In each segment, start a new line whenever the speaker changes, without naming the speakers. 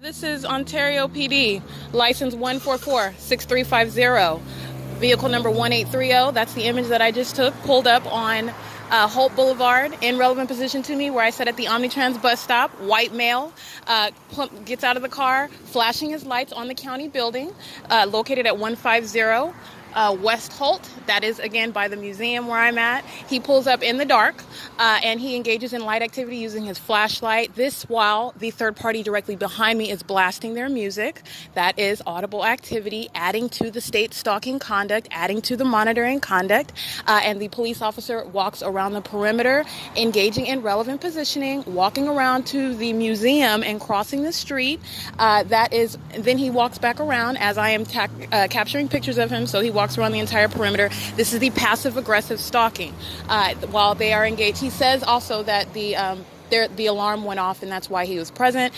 This is Ontario PD, license 144-6350, vehicle number 1830. That's the image that I just took, pulled up on Holt Boulevard in relevant position to me where I sat at the Omnitrans bus stop. White male gets out of the car, flashing his lights on the county building located at 150 West Holt. That is, again, by the museum where I'm at. He pulls up in the dark and he engages in light activity using his flashlight. This while the third party directly behind me is blasting their music. That is audible activity, adding to the state stalking conduct, adding to the monitoring conduct. And the police officer walks around the perimeter, engaging in relevant positioning, walking around to the museum and crossing the street. Then he walks back around as I am capturing pictures of him. So he walks around the entire perimeter. This is the passive-aggressive stalking. While they are engaged, he says also that the alarm went off and that's why he was present.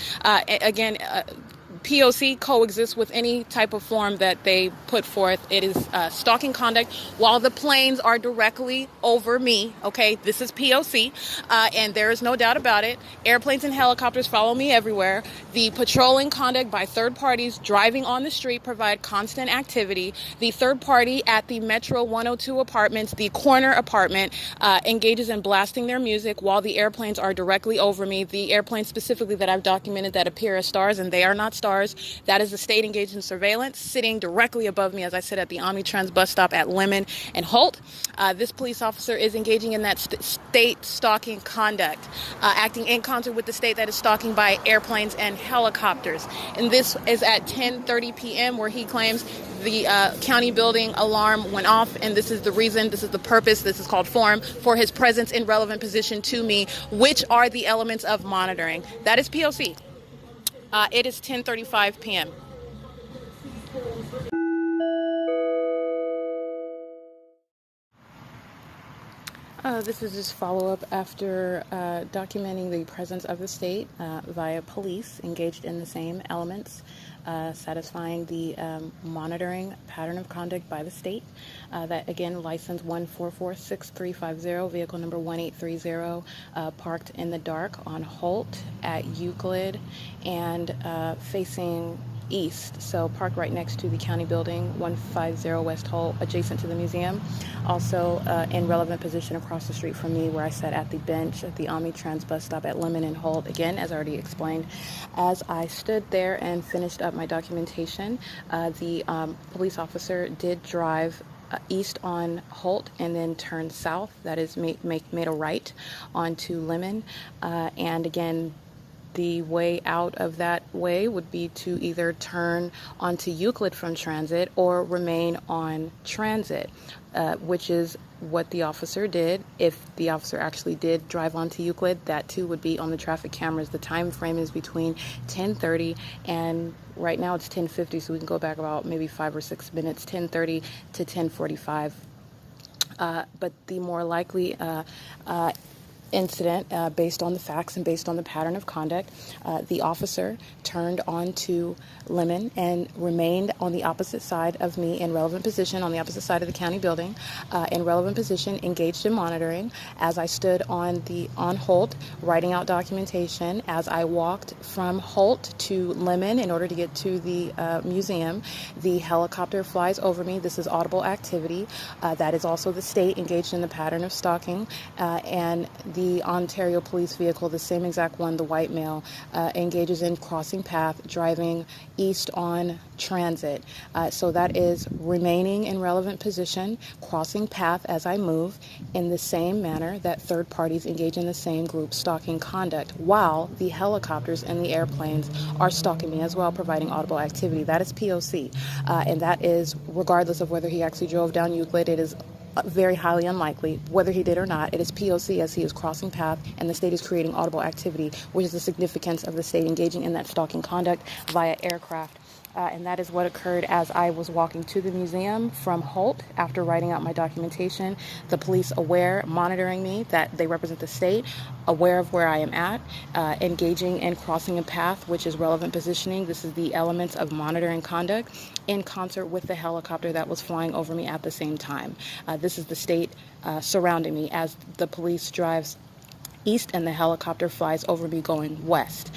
P.O.C. coexists with any type of form that they put forth. It is stalking conduct while the planes are directly over me. Okay, this is P.O.C. And there is no doubt about it. Airplanes and helicopters follow me everywhere. The patrolling conduct by third parties driving on the street provide constant activity. The third party at the Metro 102 apartments, the corner apartment, engages in blasting their music while the airplanes are directly over me. The airplanes specifically that I've documented that appear as stars, and they are not stars. That is the state engaged in surveillance, sitting directly above me as I sit at the Omnitrans bus stop at Lemon and Holt. This police officer is engaging in that state stalking conduct, acting in concert with the state that is stalking by airplanes and helicopters. And this is at 10:30 p.m. where he claims the county building alarm went off, and this is the reason, this is the purpose, this is called form, for his presence in relevant position to me, which are the elements of monitoring. That is P.O.C. It is 10:35 p.m. This is just follow-up after documenting the presence of the state via police engaged in the same elements, satisfying the monitoring pattern of conduct by the state. That, again, license 144-6350, vehicle number 1830, parked in the dark on Holt at Euclid and facing east, so parked right next to the county building, 150 West Holt, adjacent to the museum. Also in relevant position across the street from me where I sat at the bench at the Omnitrans bus stop at Lemon and Holt. Again, as I already explained, as I stood there and finished up my documentation, the police officer did drive east on Holt and then turn south. That is, made a right onto Lemon. And again, the way out of that way would be to either turn onto Euclid from Transit or remain on Transit, which is what the officer did. If the officer actually did drive onto Euclid, that too would be on the traffic cameras. The time frame is between 10:30 and right now it's 10:50, so we can go back about maybe 5 or 6 minutes, 10:30 to 10:45. But the more likely incident, based on the facts and based on the pattern of conduct, the officer turned onto Lemon and remained on the opposite side of me in relevant position, on the opposite side of the county building, in relevant position, engaged in monitoring. As I stood on Holt, writing out documentation, as I walked from Holt to Lemon in order to get to the museum, the helicopter flies over me. This is audible activity. That is also the state engaged in the pattern of stalking, and the Ontario police vehicle, the same exact one, the white male, engages in crossing path, driving east on Transit. So that is remaining in relevant position, crossing path as I move, in the same manner that third parties engage in the same group stalking conduct, while the helicopters and the airplanes are stalking me as well, providing audible activity. That is P.O.C. And that is regardless of whether he actually drove down Euclid. It is very highly unlikely. Whether he did or not, it is P.O.C. as he is crossing path and the state is creating audible activity, which is the significance of the state engaging in that stalking conduct via aircraft. And that is what occurred as I was walking to the museum from Holt after writing out my documentation. The police aware, monitoring me, that they represent the state, aware of where I am at, engaging in crossing a path, which is relevant positioning. This is the elements of monitoring conduct in concert with the helicopter that was flying over me at the same time. This is the state surrounding me as the police drives east, and the helicopter flies over me going west.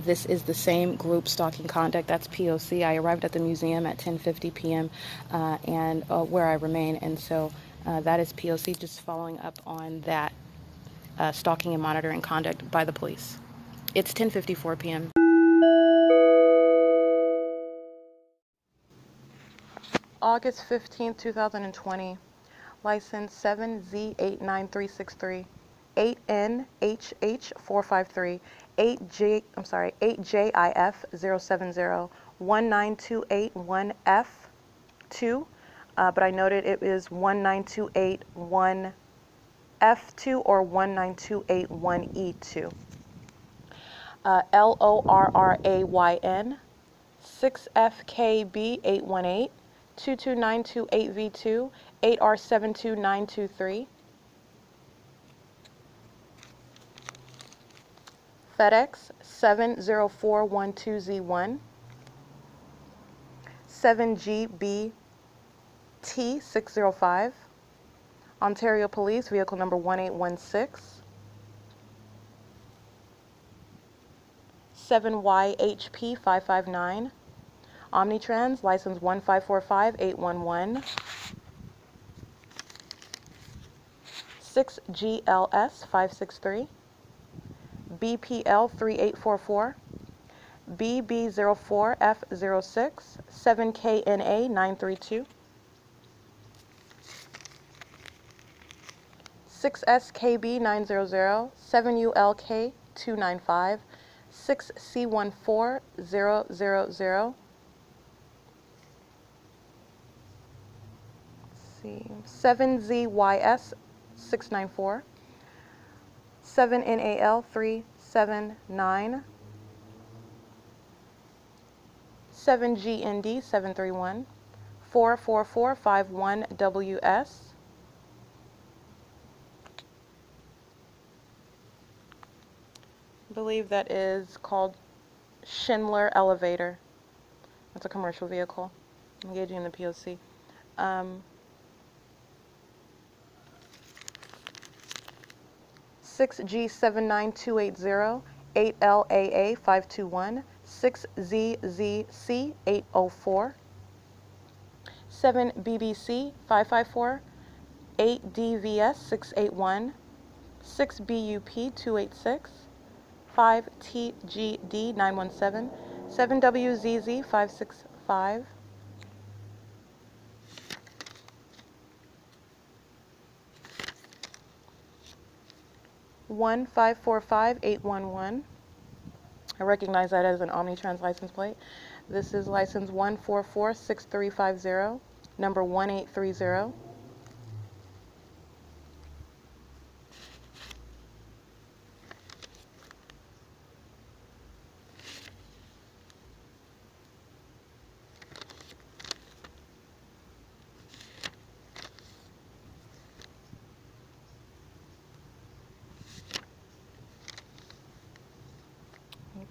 This is the same group stalking conduct. That's P.O.C. I arrived at the museum at 10:50 p.m. And where I remain, and so that is P.O.C. just following up on that stalking and monitoring conduct by the police. It's 10:54 p.m. August 15th, 2020. License 7Z89363, 8NHH453, 8JIF070, 19281F2, but I noted it is 19281F2 or 19281E2. LORRAINE 6FKB818, 22928V2, 8R72923. FedEx 70412Z1, 7GBT605. Ontario Police, vehicle number 1816. 7YHP559. Omnitrans, license 1545811. 6GLS 563. BPL 3844. BB04F06. 7KNA 932. 6SKB 900. 7ULK 295. 6C14000. 7ZYS 694, 7NAL 379, 7GND 731, 44451WS, I believe that is called Schindler Elevator. That's a commercial vehicle. Engaging in the P.O.C. 6G79280, 8LAA521, 6ZZC804, 7BBC554, 8DVS681, 6BUP286, 5TGD917, 7WZZ565, 1545811. I recognize that as an Omnitrans license plate. This is license 1446350, number 1830.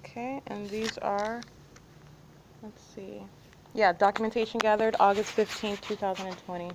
Okay, and these are, let's see, yeah, documentation gathered August 15th, 2020.